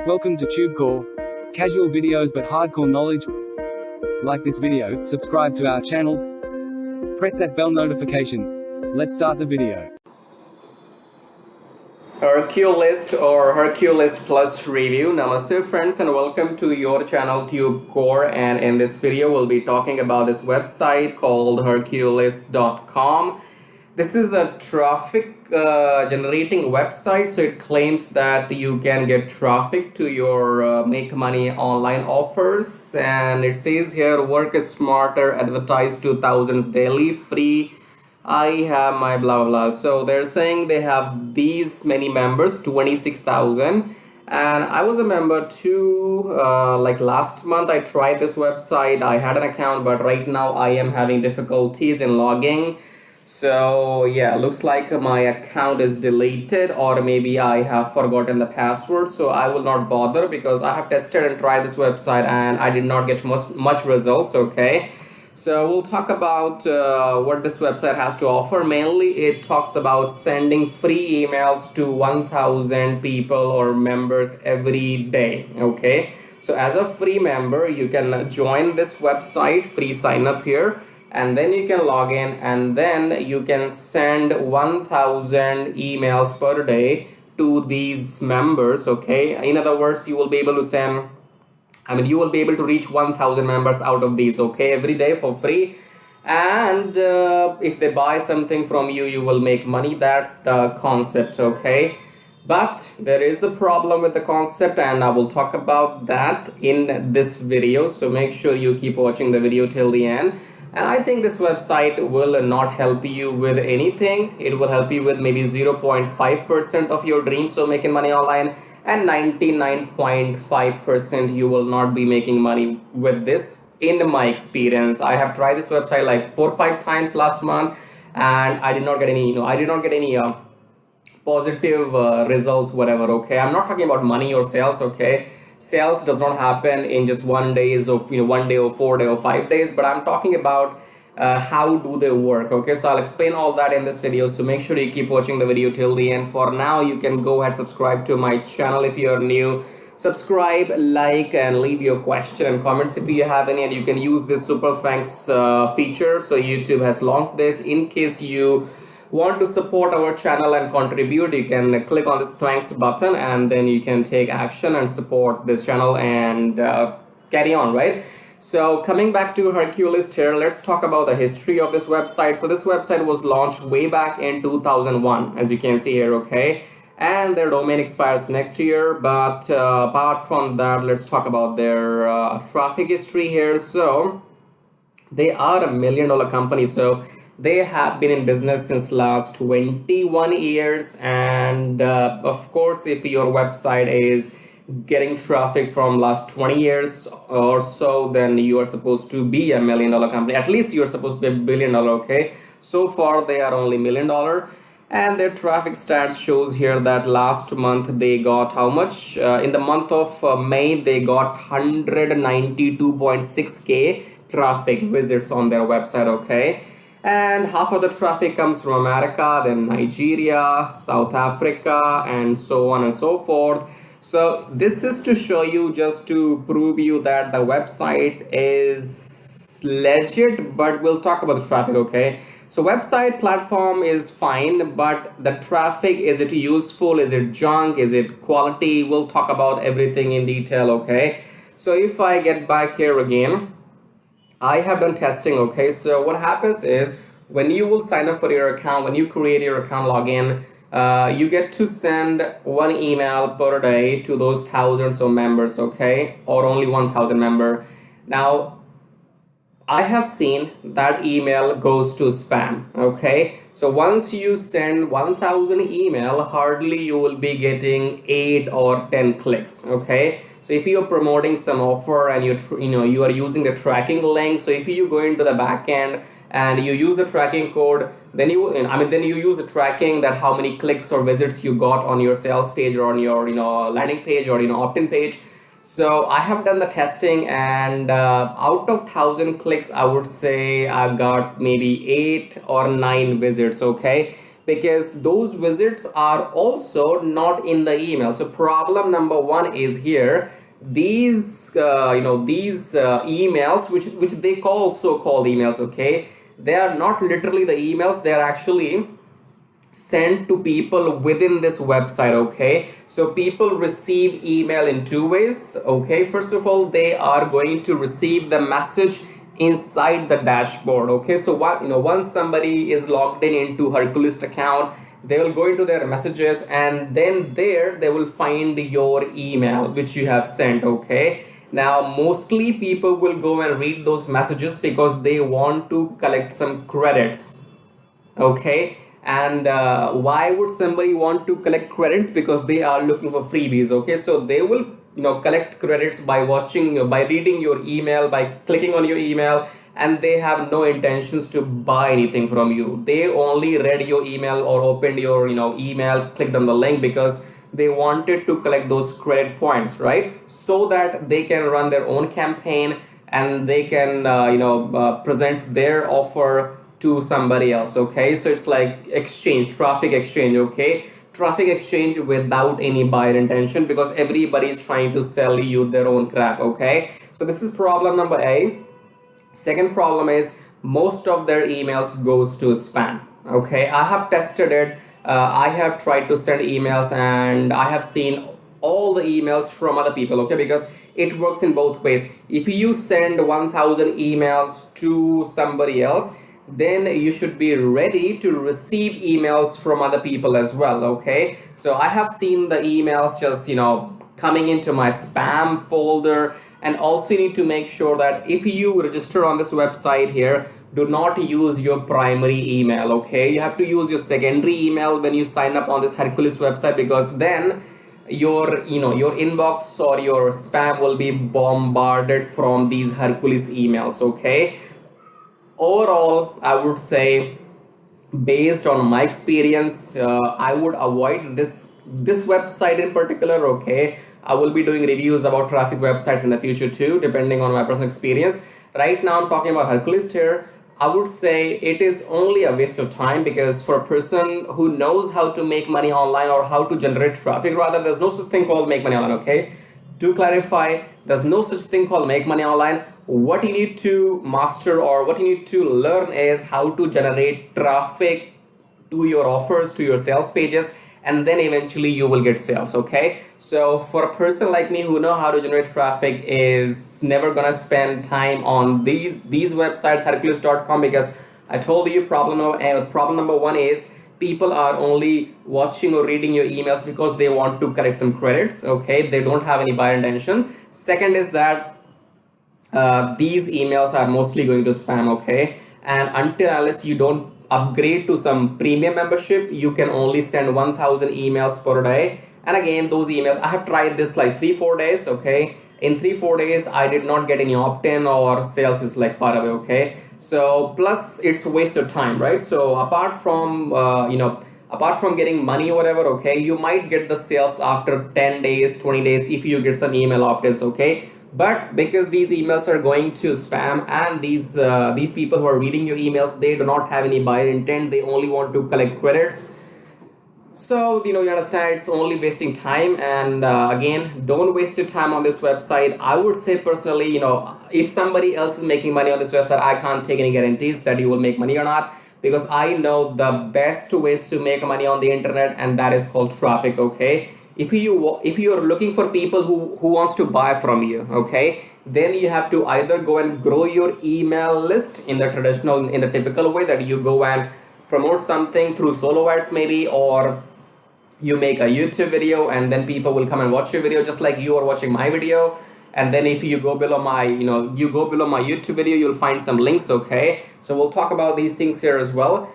Welcome to TubeCore. Casual videos but hardcore knowledge. Like this video, subscribe to our channel, press that bell notification. Let's start the video. Herculist or Herculist Plus review. Namaste friends and welcome to your channel TubeCore, and in this video we'll be talking about this website called Herculist.com. This is a traffic generating website, so it claims that you can get traffic to your make money online offers, and it says here work is smarter, advertise to thousands daily, free. I have my blah blah. So they're saying they have these many members, 26,000, and I was a member too. Like last month I tried this website. I had an account, but right now I am having difficulties in logging. So yeah, looks like my account is deleted, or maybe I have forgotten the password. So I will not bother because I have tested and tried this website and I did not get much results. Okay. So we'll talk about what this website has to offer. Mainly it talks about sending free emails to 1,000 people or members every day. Okay, so as a free member you can join this website, free sign up here, and then you can log in and then you can send 1,000 emails per day to these members. Okay, in other words, you will be able to send, you will be able to reach 1,000 members out of these, okay, every day for free. And if they buy something from you, you will make money. That's the concept, okay? But there is a problem with the concept, and I will talk about that in this video. So make sure you keep watching the video till the end. And I think this website will not help you with anything. It will help you with maybe 0.5% of your dreams, so making money online, and 99.5% you will not be making money with this. In my experience, I have tried this website like 4 or 5 times last month, and I did not get any, positive results, whatever. Okay, I'm not talking about money or sales. Okay, sales does not happen in just 1 day of 1 day or 4 days or 5 days, but I'm talking about how do they work. Okay, so I'll explain all that in this video, so make sure you keep watching the video till the end. For now, you can go ahead, subscribe to my channel if you're new. Subscribe, like, and leave your question and comments if you have any, and you can use this super thanks feature. So YouTube has launched this. In case you want to support our channel and contribute, you can click on this thanks button, and then you can take action and support this channel and carry on, right? So coming back to Herculist here, let's talk about the history of this website. So this website was launched way back in 2001, as you can see here, okay? And their domain expires next year. But apart from that, let's talk about their traffic history here. So they are a $1 million company. So they have been in business since last 21 years. And of course, if your website is getting traffic from last 20 years or so, then you are supposed to be a $1 million company. At least you're supposed to be $1 billion, okay? So far, they are only $1 million. And their traffic stats shows here that last month they got how much? In the month of May, they got 192.6k traffic visits on their website, okay? And half of the traffic comes from America, then Nigeria, South Africa, and so on and so forth. So this is to show you, just to prove you that the website is legit, but we'll talk about the traffic, okay? So website platform is fine, but the traffic, is it useful? Is it junk? Is it quality? We'll talk about everything in detail, okay? So if I get back here again, I have done testing, okay? So what happens is when you will sign up for your account, when you create your account login, you get to send 1 email per day to those thousands of members, okay? Or only 1,000 member. Now, I have seen that email goes to spam, okay? So once you send 1,000 email, hardly you will be getting 8 or 10 clicks, okay? So if you're promoting some offer and you are using the tracking link, so if you go into the back end and you use the tracking code, then you use the tracking that how many clicks or visits you got on your sales page or on your landing page or opt-in page. So I have done the testing, and out of 1,000 clicks, I would say I got maybe 8 or 9 visits, okay? because those visits are also not in the email. So problem number one is here, these emails which they call so-called emails, okay, they are not literally the emails, they are actually sent to people within this website. Okay, so people receive email in two ways. Okay, first of all, they are going to receive the message inside the dashboard. Okay, so what, once somebody is logged into Herculist account, they will go into their messages, and then there they will find your email which you have sent. Okay, now mostly people will go and read those messages because they want to collect some credits. Okay, and why would somebody want to collect credits? Because they are looking for freebies. Okay, so they will collect credits by watching, by reading your email, by clicking on your email, and they have no intentions to buy anything from you. They only read your email or opened your email, clicked on the link because they wanted to collect those credit points, right? So that they can run their own campaign, and they can present their offer to somebody else. Okay, so it's like exchange, traffic exchange. Okay, traffic exchange without any buyer intention, because everybody is trying to sell you their own crap. Okay, so this is problem number A. Second problem is most of their emails goes to spam. Okay, I have tested it. I have tried to send emails, and I have seen all the emails from other people. Okay, because it works in both ways. If you send 1000 emails to somebody else, then you should be ready to receive emails from other people as well. Okay, so I have seen the emails just coming into my spam folder. And also you need to make sure that if you register on this website here, do not use your primary email. Okay, you have to use your secondary email when you sign up on this Herculist website, because then your your inbox or your spam will be bombarded from these Herculist emails. Okay, overall I would say, based on my experience, I would avoid this website in particular. Okay, I will be doing reviews about traffic websites in the future too, depending on my personal experience. Right now I'm talking about Herculist here. I would say it is only a waste of time, because for a person who knows how to make money online, or how to generate traffic rather, there's no such thing called make money online. Okay, to clarify, there's no such thing called make money online. What you need to master, or what you need to learn, is how to generate traffic to your offers, to your sales pages, and then eventually you will get sales. Okay, so for a person like me who know how to generate traffic, is never gonna spend time on these websites, herculist.com, because I told you problem number one is people are only watching or reading your emails because they want to collect some credits. Okay, they don't have any buyer intention. Second is that these emails are mostly going to spam. Okay, and unless you don't upgrade to some premium membership, you can only send 1000 emails per day. And again, those emails, I have tried this like 3-4 days. Okay, in 3-4 days I did not get any opt-in, or sales is like far away. Okay, so plus it's a waste of time, right? So apart from apart from getting money or whatever, okay, you might get the sales after 10 days, 20 days if you get some email opt-ins. Okay, but because these emails are going to spam, and these people who are reading your emails, they do not have any buyer intent, they only want to collect credits. So you understand, it's only wasting time. And again, don't waste your time on this website. I would say personally, if somebody else is making money on this website, I can't take any guarantees that you will make money or not, because I know the best ways to make money on the internet, and that is called traffic. Okay, if you're looking for people who wants to buy from you, okay, then you have to either go and grow your email list in the typical way, that you go and promote something through solo ads maybe, or you make a YouTube video and then people will come and watch your video, just like you are watching my video. And then if you go below my YouTube video, you'll find some links. Okay, so we'll talk about these things here as well.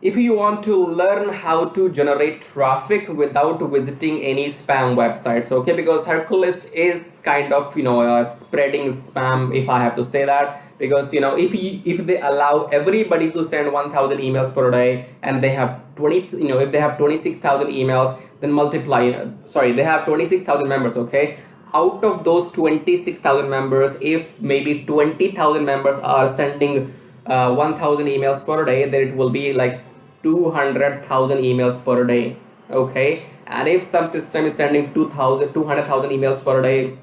If you want to learn how to generate traffic without visiting any spam websites, okay, because Herculist is kind of spreading spam, if I have to say that, because if they allow everybody to send 1000 emails per day, and they have if they have 26,000 emails, then they have 26,000 members. Okay, out of those 26,000 members, if maybe 20,000 members are sending 1000 emails per day, then it will be like 200,000 emails per day. Okay, and if some system is sending 200,000 emails per day,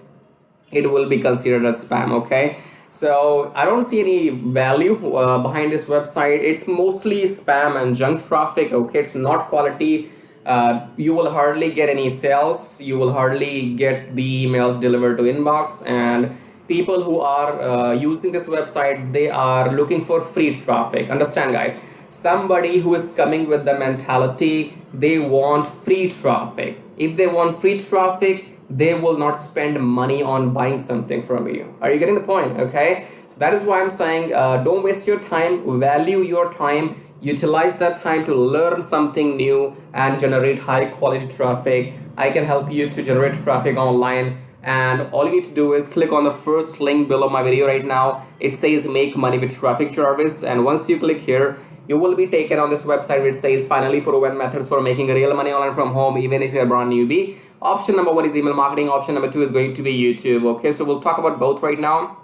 it will be considered as spam. Okay, so I don't see any value behind this website. It's mostly spam and junk traffic. Okay, it's not quality. You will hardly get any sales, you will hardly get the emails delivered to inbox, and people who are using this website, they are looking for free traffic. Understand, guys? Somebody who is coming with the mentality, they want free traffic. If they want free traffic, they will not spend money on buying something from you. Are you getting the point? Okay, so that is why I'm saying, don't waste your time, value your time, utilize that time to learn something new and generate high quality traffic. I can help you to generate traffic online, and all you need to do is click on the first link below my video right now. It says make money with traffic Jarvis, and once you click here, you will be taken on this website which says finally proven methods for making real money online from home, even if you're a brand newbie. Option number 1 is email marketing, option number 2 is going to be YouTube. Okay, so we'll talk about both right now.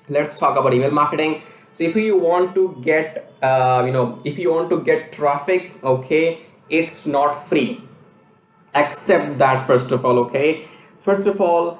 Let's talk about email marketing. So if you want to get if you want to get traffic, okay, it's not free. Accept that first of all. Okay, first of all,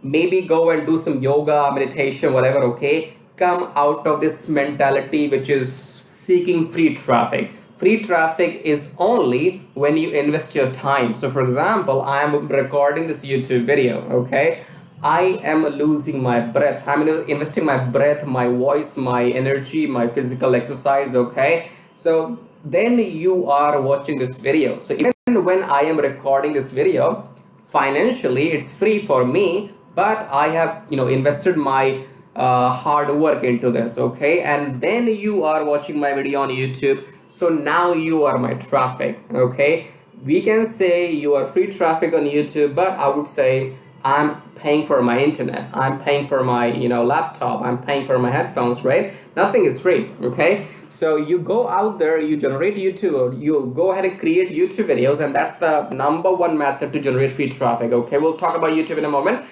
maybe go and do some yoga, meditation, whatever. Okay, come out of this mentality which is seeking free traffic. Free traffic is only when you invest your time. So for example, I am recording this YouTube video. Okay, I am losing my breath. I'm investing my breath, my voice, my energy, my physical exercise. Okay, so then you are watching this video. So even when I am recording this video, financially it's free for me, but I have invested my hard work into this. Okay, and then you are watching my video on YouTube, so now you are my traffic. Okay, we can say you are free traffic on YouTube, but I would say I'm paying for my internet, I'm paying for my laptop, I'm paying for my headphones, right? Nothing is free. Okay, so you go out there, you generate YouTube, you go ahead and create YouTube videos, and that's the number one method to generate free traffic. Okay, we'll talk about YouTube in a moment.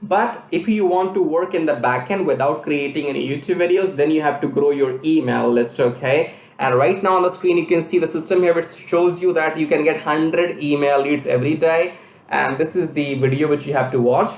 But if you want to work in the backend without creating any YouTube videos, then you have to grow your email list. Okay, and right now on the screen you can see the system here, which shows you that you can get 100 email leads every day, and this is the video which you have to watch.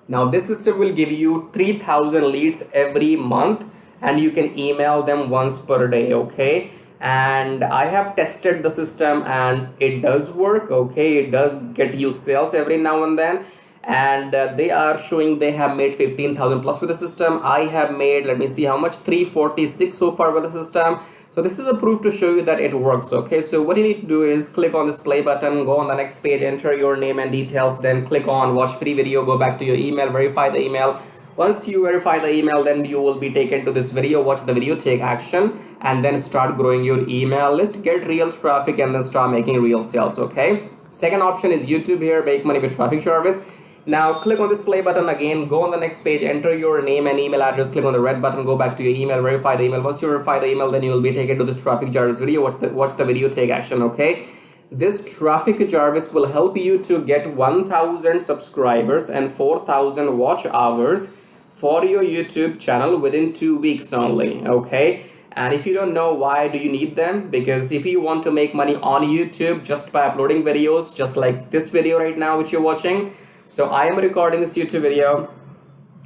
Now this system will give you 3,000 leads every month, and you can email them once per day. Okay, and I have tested the system and it does work. Okay, it does get you sales every now and then, and they are showing they have made 15,000 plus with the system. I have made, let me see how much, 346 so far with the system. So this is a proof to show you that it works. Okay, so what you need to do is click on this play button, go on the next page, enter your name and details, then click on watch free video, go back to your email, verify the email. Once you verify the email, then you will be taken to this video, watch the video, take action, and then start growing your email list, get real traffic, and then start making real sales. Okay, second option is YouTube here, make money with traffic Jarvis. Now click on this play button again, go on the next page, enter your name and email address, click on the red button, go back to your email, verify the email. Once you verify the email, then you will be taken to this traffic Jarvis video, watch the video, take action. Okay, this traffic Jarvis will help you to get 1,000 subscribers and 4,000 watch hours for your YouTube channel within 2 weeks only. Okay, and if you don't know why do you need them, because if you want to make money on YouTube just by uploading videos, just like this video right now which you're watching. So I am recording this YouTube video,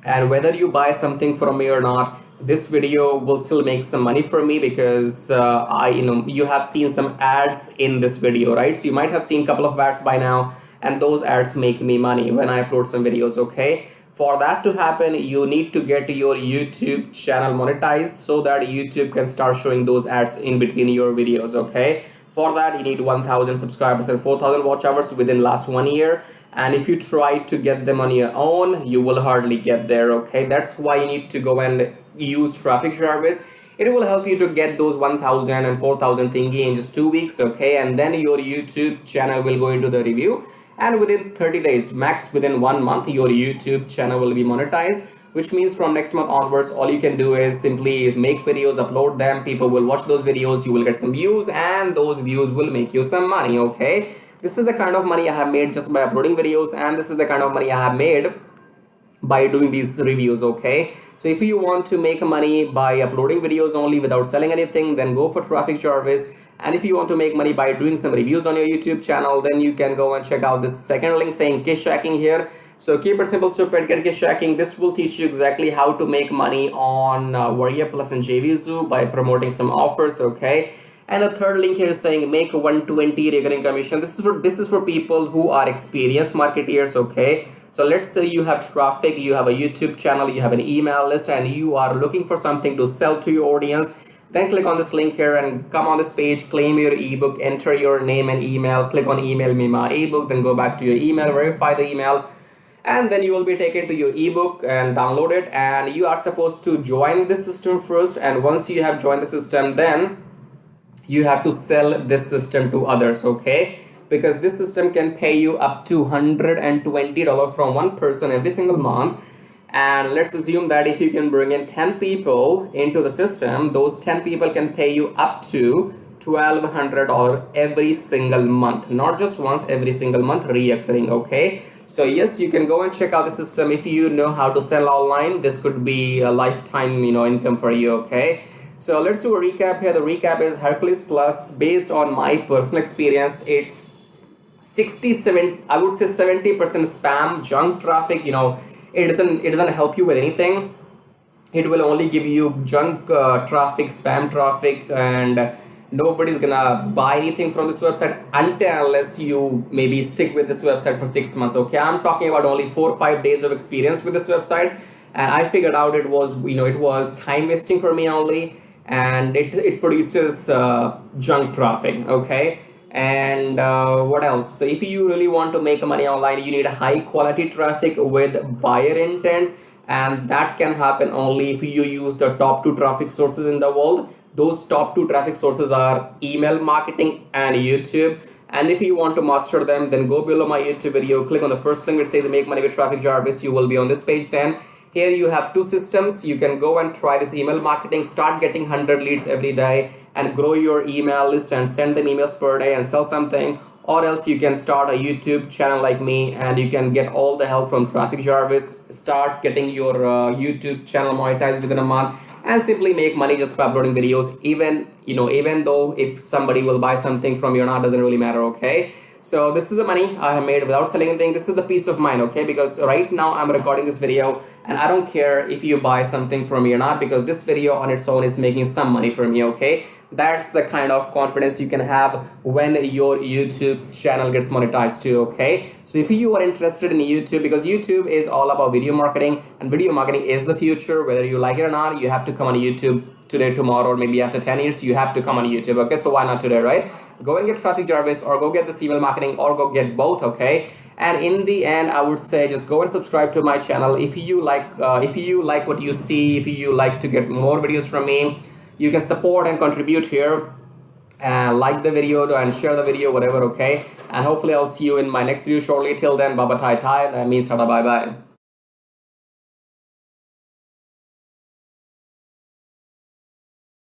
and whether you buy something from me or not, this video will still make some money for me, because you have seen some ads in this video, right? So you might have seen a couple of ads by now, and those ads make me money when I upload some videos. Okay, for that to happen, you need to get your YouTube channel monetized so that YouTube can start showing those ads in between your videos. Okay, for that you need 1,000 subscribers and 4,000 watch hours within last 1 year, and if you try to get them on your own, you will hardly get there. Okay, that's why you need to go and use traffic Jarvis. It will help you to get those 1,000 and 4,000 thingy in just 2 weeks. Okay, and then your YouTube channel will go into the review, and within 30 days max, within 1 month, your YouTube channel will be monetized, which means from next month onwards, all you can do is simply make videos, upload them, people will watch those videos, you will get some views, and those views will make you some money. Okay, this is the kind of money I have made just by uploading videos, and this is the kind of money I have made by doing these reviews. Okay, so if you want to make money by uploading videos only without selling anything, then go for Traffic Jarvis. And if you want to make money by doing some reviews on your YouTube channel, then you can go and check out this second link saying kiss shacking here. So keep it simple, stupid, get kiss shacking. This will teach you exactly how to make money on Warrior Plus and JVZoo by promoting some offers. Okay, and the third link here is saying make 120 recurring commission. This is for people who are experienced marketeers. Okay, so let's say you have traffic, you have a YouTube channel, you have an email list, and you are looking for something to sell to your audience. Then click on this link here and come on this page, claim your ebook, enter your name and email, click on email me my ebook, then go back to your email, verify the email, and then you will be taken to your ebook and download it. And you are supposed to join this system first, and once you have joined the system, then you have to sell this system to others. Okay, because this system can pay you up to $120 from one person every single month. And let's assume that if you can bring in 10 people into the system, those 10 people can pay you up to $1,200 every single month, not just once, every single month, reoccurring. Okay, so yes, you can go and check out the system. If you know how to sell online, this could be a lifetime income for you. Okay, so let's do a recap here. The recap is Herculist Plus, based on my personal experience, it's 67, I would say 70% spam, junk traffic. It doesn't help you with anything. It will only give you junk traffic, spam traffic, and nobody's gonna buy anything from this website unless you maybe stick with this website for 6 months. Okay, I'm talking about only 4 or 5 days of experience with this website, and I figured out it was time wasting for me only, and it produces junk traffic. Okay, and what else? So if you really want to make money online, you need high quality traffic with buyer intent, and that can happen only if you use the top 2 traffic sources in the world. Those top 2 traffic sources are email marketing and YouTube. And if you want to master them, then go below my YouTube video, click on the first link which says make money with Traffic Jarvis. You will be on this page. Then here you have 2 systems. You can go and try this email marketing, start getting 100 leads every day and grow your email list and send them emails per day and sell something. Or else you can start a YouTube channel like me and you can get all the help from Traffic Jarvis, start getting your YouTube channel monetized within a month, and simply make money just by uploading videos. Even though if somebody will buy something from you or not, doesn't really matter. Okay, so this is the money I have made without selling anything. This is the peace of mind. Okay, because right now I'm recording this video and I don't care if you buy something from me or not, because this video on its own is making some money for me. Okay, that's the kind of confidence you can have when your YouTube channel gets monetized too. Okay, so if you are interested in YouTube, because YouTube is all about video marketing, and video marketing is the future, whether you like it or not, you have to come on YouTube today, tomorrow, or maybe after 10 years, you have to come on YouTube. Okay, so why not today, right? Go and get Traffic Jarvis, or go get this email marketing, or go get both. Okay, and in the end, I would say just go and subscribe to my channel if you like what you see. If you like to get more videos from me, you can support and contribute here, and like the video and share the video, whatever. Okay, and hopefully I'll see you in my next video shortly. Till then, baba tai tai, that means tada, bye bye.